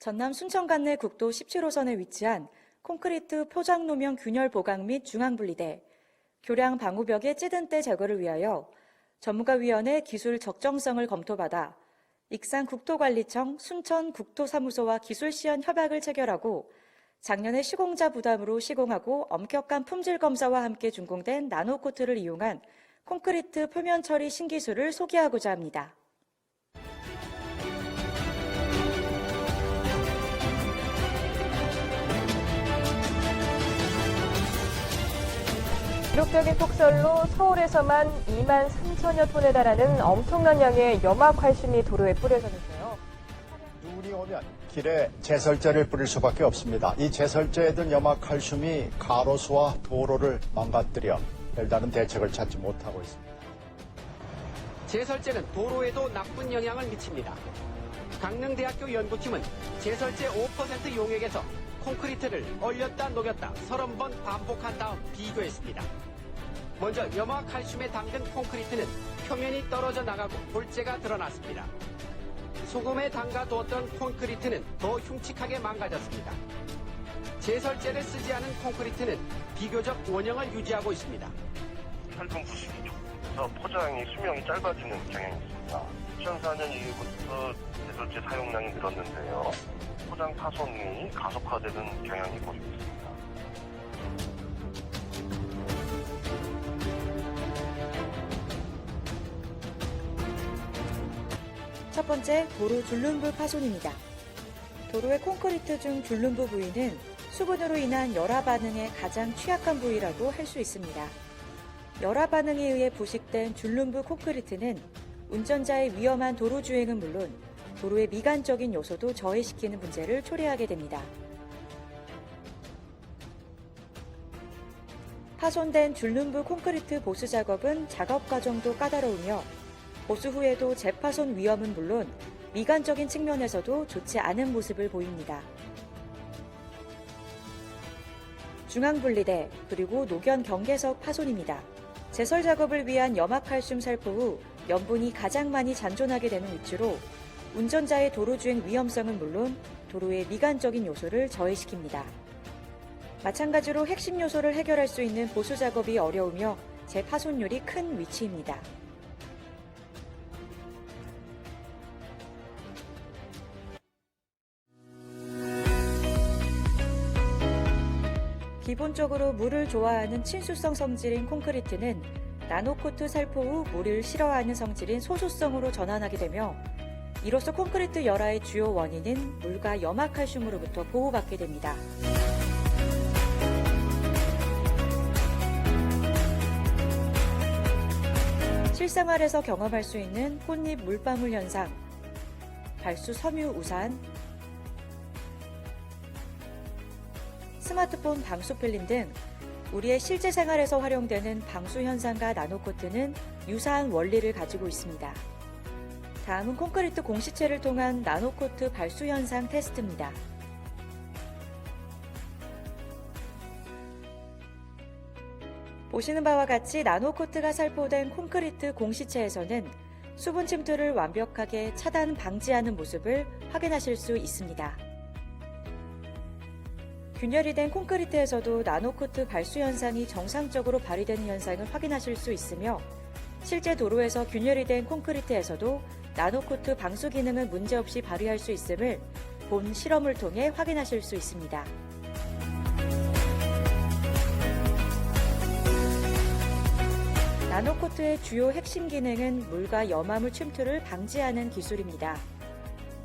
전남 순천관내 국도 17호선에 위치한 콘크리트 포장로면 균열 보강 및 중앙분리대, 교량 방호벽의 찌든 때 제거를 위하여 전문가위원회 기술 적정성을 검토받아 익산국토관리청 순천국토사무소와 기술시연 협약을 체결하고 작년에 시공자 부담으로 시공하고 엄격한 품질 검사와 함께 준공된 나노코트를 이용한 콘크리트 표면 처리 신기술을 소개하고자 합니다. 기록적인 폭설로 서울에서만 2만 3천여 톤에 달하는 엄청난 양의 염화칼슘이 도로에 뿌려졌는데요. 눈이 오면 길에 제설제를 뿌릴 수밖에 없습니다. 이 제설제에 든 염화칼슘이 가로수와 도로를 망가뜨려 별다른 대책을 찾지 못하고 있습니다. 제설제는 도로에도 나쁜 영향을 미칩니다. 강릉대학교 연구팀은 제설제 5% 용액에서 콘크리트를 얼렸다 녹였다 30번 반복한 다음 비교했습니다. 먼저 염화칼슘에 담근 콘크리트는 표면이 떨어져 나가고 골재가 드러났습니다. 소금에 담가두었던 콘크리트는 더 흉측하게 망가졌습니다. 제설제를 쓰지 않은 콘크리트는 비교적 원형을 유지하고 있습니다. 활동 부식이 좀 포장이 수명이 짧아지는 경향이 있습니다. 2004년 이후부터 제설제 사용량이 늘었는데요. 포장 파손이 가속화되는 경향이 보이고 있습니다. 첫 번째, 도로 줄눈부 파손입니다. 도로의 콘크리트 중 줄눈부 부위는 수분으로 인한 열화 반응에 가장 취약한 부위라고 할 수 있습니다. 열화 반응에 의해 부식된 줄눈부 콘크리트는 운전자의 위험한 도로 주행은 물론 도로의 미관적인 요소도 저해시키는 문제를 초래하게 됩니다. 파손된 줄눈부 콘크리트 보수 작업은 작업 과정도 까다로우며 보수 후에도 재파손 위험은 물론 미관적인 측면에서도 좋지 않은 모습을 보입니다. 중앙분리대 그리고 노견 경계석 파손입니다. 제설 작업을 위한 염화칼슘 살포 후 염분이 가장 많이 잔존하게 되는 위치로 운전자의 도로주행 위험성은 물론 도로의 미관적인 요소를 저해시킵니다. 마찬가지로 핵심 요소를 해결할 수 있는 보수 작업이 어려우며 재파손률이 큰 위치입니다. 기본적으로 물을 좋아하는 친수성 성질인 콘크리트는 나노코트 살포 후 물을 싫어하는 성질인 소수성으로 전환하게 되며 이로써 콘크리트 열화의 주요 원인은 물과 염화칼슘으로부터 보호받게 됩니다. 실생활에서 경험할 수 있는 꽃잎 물방울 현상, 발수 섬유 우산, 스마트폰 방수 필름 등 우리의 실제 생활에서 활용되는 방수 현상과 나노코트는 유사한 원리를 가지고 있습니다. 다음은 콘크리트 공시체를 통한 나노코트 발수 현상 테스트입니다. 보시는 바와 같이 나노코트가 살포된 콘크리트 공시체에서는 수분 침투를 완벽하게 차단 방지하는 모습을 확인하실 수 있습니다. 균열이 된 콘크리트에서도 나노코트 발수 현상이 정상적으로 발휘되는 현상을 확인하실 수 있으며 실제 도로에서 균열이 된 콘크리트에서도 나노코트 방수 기능을 문제없이 발휘할 수 있음을 본 실험을 통해 확인하실 수 있습니다. 나노코트의 주요 핵심 기능은 물과 염화물 침투를 방지하는 기술입니다.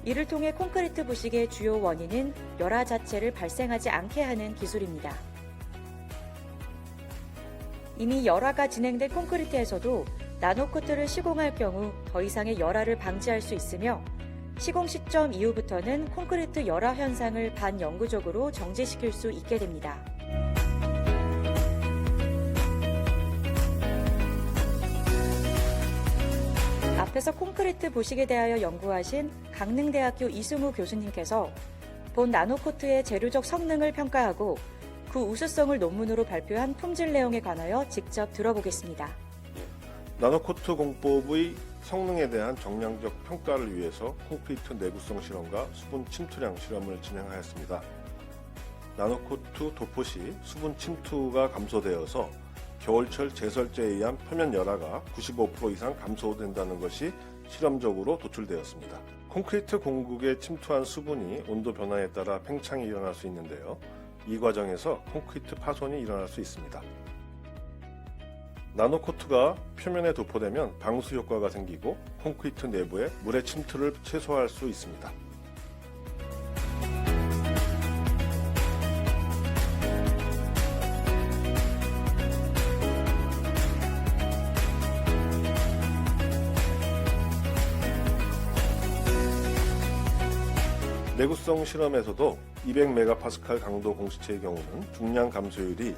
이를 통해 콘크리트 부식의 주요 원인인 열화 자체를 발생하지 않게 하는 기술입니다. 이미 열화가 진행된 콘크리트에서도 나노코트를 시공할 경우 더 이상의 열화를 방지할 수 있으며 시공 시점 이후부터는 콘크리트 열화 현상을 반영구적으로 정지시킬 수 있게 됩니다. 앞에서 콘크리트 부식에 대하여 연구하신 강릉대학교 이승우 교수님께서 본 나노코트의 재료적 성능을 평가하고 그 우수성을 논문으로 발표한 품질 내용에 관하여 직접 들어보겠습니다. 나노코트 공법의 성능에 대한 정량적 평가를 위해서 콘크리트 내구성 실험과 수분 침투량 실험을 진행하였습니다. 나노코트 도포 시 수분 침투가 감소되어서 겨울철 제설제에 의한 표면 열화가 95% 이상 감소된다는 것이 실험적으로 도출되었습니다. 콘크리트 공국에 침투한 수분이 온도 변화에 따라 팽창이 일어날 수 있는데요. 이 과정에서 콘크리트 파손이 일어날 수 있습니다. 나노코트가 표면에 도포되면 방수 효과가 생기고 콘크리트 내부에 물의 침투를 최소화할 수 있습니다. 내구성 실험에서도 200메가파스칼 강도 공시체의 경우는 중량 감소율이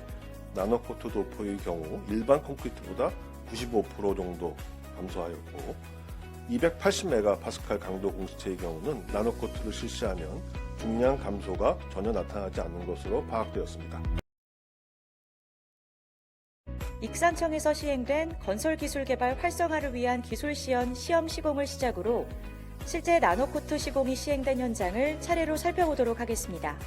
나노코트 도포의 경우 일반 콘크리트보다 95% 정도 감소하였고 280메가파스칼 강도 공시체의 경우는 나노코트를 실시하면 중량 감소가 전혀 나타나지 않는 것으로 파악되었습니다. 익산청에서 시행된 건설기술 개발 활성화를 위한 기술시연 시험 시공을 시작으로 실제 나노코트 시공이 시행된 현장을 차례로 살펴보도록 하겠습니다.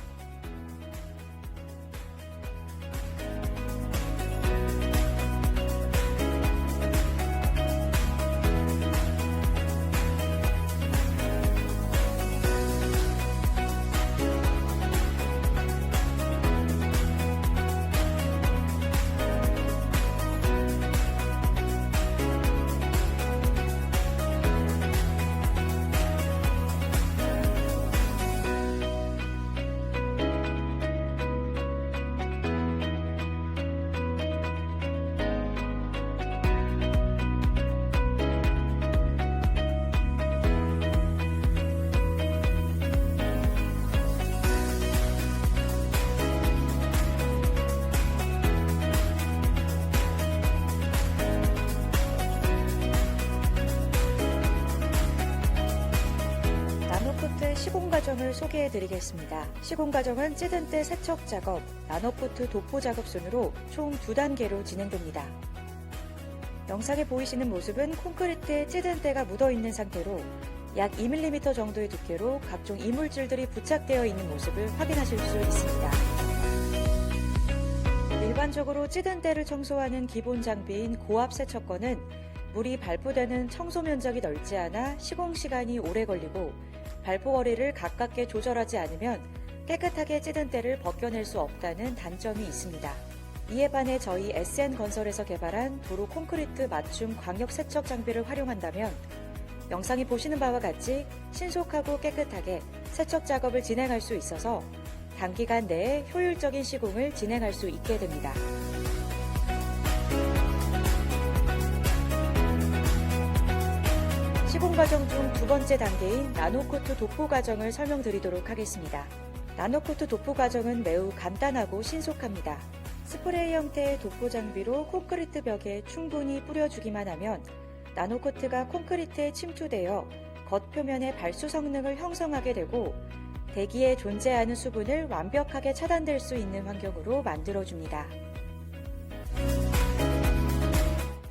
시공 과정을 소개해 드리겠습니다. 시공 과정은 찌든 때 세척 작업, 나노코트 도포 작업 순으로 총 2단계로 진행됩니다. 영상에 보이시는 모습은 콘크리트에 찌든 때가 묻어 있는 상태로 약 2mm 정도의 두께로 각종 이물질들이 부착되어 있는 모습을 확인하실 수 있습니다. 일반적으로 찌든 때를 청소하는 기본 장비인 고압 세척건은 물이 발포되는 청소 면적이 넓지 않아 시공 시간이 오래 걸리고 발포 거리를 가깝게 조절하지 않으면 깨끗하게 찌든 때를 벗겨낼 수 없다는 단점이 있습니다. 이에 반해 저희 SN건설에서 개발한 도로 콘크리트 맞춤 광역 세척 장비를 활용한다면 영상이 보시는 바와 같이 신속하고 깨끗하게 세척 작업을 진행할 수 있어서 단기간 내에 효율적인 시공을 진행할 수 있게 됩니다. 시공 과정 중 2번째 단계인 나노코트 도포 과정을 설명드리도록 하겠습니다. 나노코트 도포 과정은 매우 간단하고 신속합니다. 스프레이 형태의 도포 장비로 콘크리트 벽에 충분히 뿌려주기만 하면 나노코트가 콘크리트에 침투되어 겉표면의 발수 성능을 형성하게 되고 대기에 존재하는 수분을 완벽하게 차단될 수 있는 환경으로 만들어줍니다.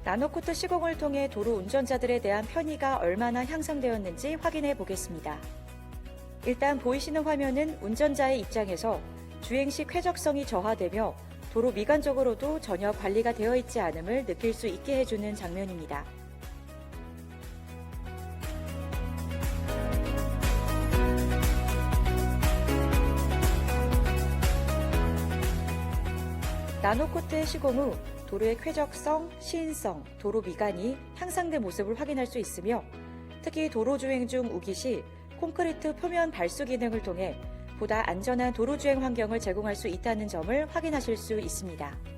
나노코트 시공을 통해 도로 운전자들에 대한 편의가 얼마나 향상되었는지 확인해 보겠습니다. 일단 보이시는 화면은 운전자의 입장에서 주행 시 쾌적성이 저하되며 도로 미관적으로도 전혀 관리가 되어 있지 않음을 느낄 수 있게 해주는 장면입니다. 나노코트의 시공 후 도로의 쾌적성, 시인성, 도로 미관이 향상된 모습을 확인할 수 있으며 특히 도로 주행 중 우기 시 콘크리트 표면 발수 기능을 통해 보다 안전한 도로 주행 환경을 제공할 수 있다는 점을 확인하실 수 있습니다.